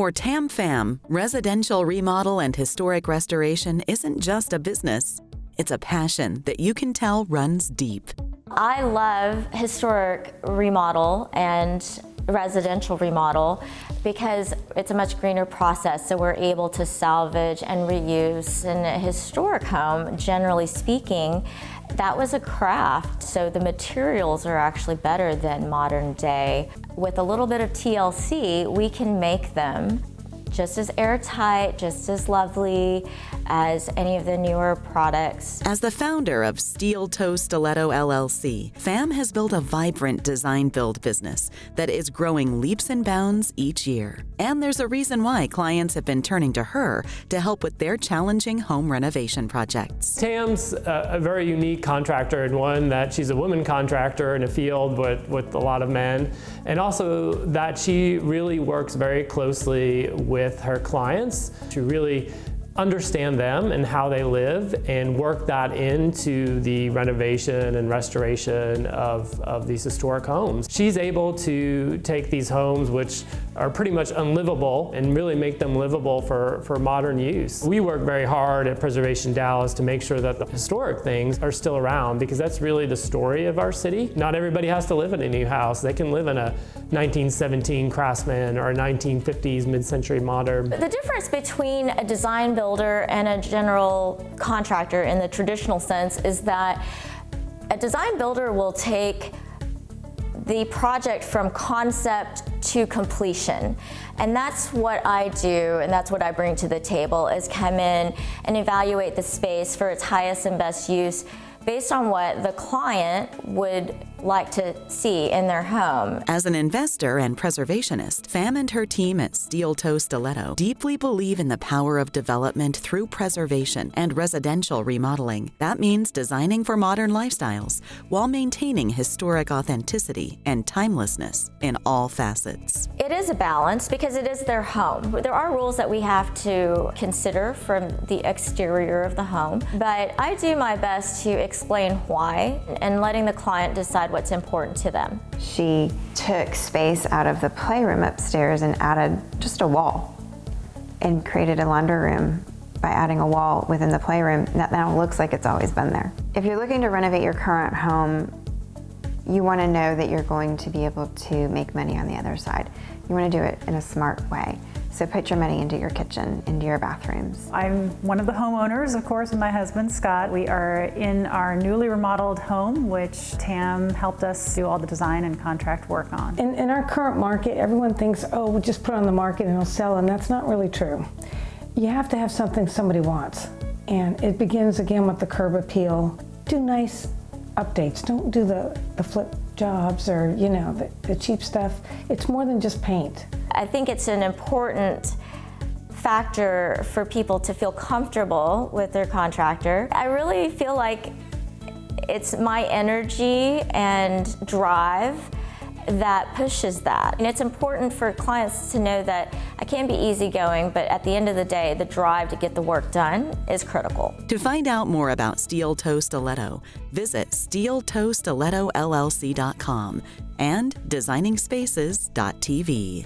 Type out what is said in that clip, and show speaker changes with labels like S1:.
S1: For Tam Fam, residential remodel and historic restoration isn't just a business. It's a passion that you can tell runs deep.
S2: I love historic remodel and residential remodel because it's a much greener process, so we're able to salvage and reuse. In a historic home, generally speaking, that was a craft, so the materials are actually better than modern day. With a little bit of TLC, we can make them just as airtight, just as lovely as any of the newer products.
S1: As the founder of Steel Toe Stiletto LLC, Fam has built a vibrant design-build business that is growing leaps and bounds each year. And there's a reason why clients have been turning to her to help with their challenging home renovation projects.
S3: Tam's a very unique contractor, and one that she's a woman contractor in a field with a lot of men, and also that she really works very closely with her clients to really understand them and how they live and work that into the renovation and restoration of these historic homes. She's able to take these homes, which are pretty much unlivable, and really make them livable for modern use. We work very hard at Preservation Dallas to make sure that the historic things are still around, because that's really the story of our city. Not everybody has to live in a new house. They can live in a 1917 Craftsman or a 1950s mid-century modern.
S2: The difference between a design builder and a general contractor in the traditional sense is that a design builder will take the project from concept to completion. And that's what I do, and that's what I bring to the table, is come in and evaluate the space for its highest and best use based on what the client would like to see in their home.
S1: As an investor and preservationist, Fam and her team at Steel Toe Stiletto deeply believe in the power of development through preservation and residential remodeling. That means designing for modern lifestyles while maintaining historic authenticity and timelessness in all facets.
S2: It is a balance because it is their home. There are rules that we have to consider from the exterior of the home, but I do my best to explain why and letting the client decide what's important to them.
S4: She took space out of the playroom upstairs and added just a wall and created a laundry room by adding a wall within the playroom that now looks like it's always been there. If you're looking to renovate your current home, you want to know that you're going to be able to make money on the other side. You want to do it in a smart way. So put your money into your kitchen, into your bathrooms.
S5: I'm one of the homeowners, of course, with my husband, Scott. We are in our newly remodeled home, which Tam helped us do all the design and contract work on.
S6: In our current market, everyone thinks, oh, we'll just put it on the market and it'll sell, and that's not really true. You have to have something somebody wants. And it begins again with the curb appeal. Do nice updates. Don't do the flip jobs or, you know, the cheap stuff. It's more than just paint.
S2: I think it's an important factor for people to feel comfortable with their contractor. I really feel like it's my energy and drive that pushes that. And it's important for clients to know that I can be easygoing, but at the end of the day, the drive to get the work done is critical.
S1: To find out more about Steel Toe Stiletto, visit steeltoestilettollc.com and designingspaces.tv.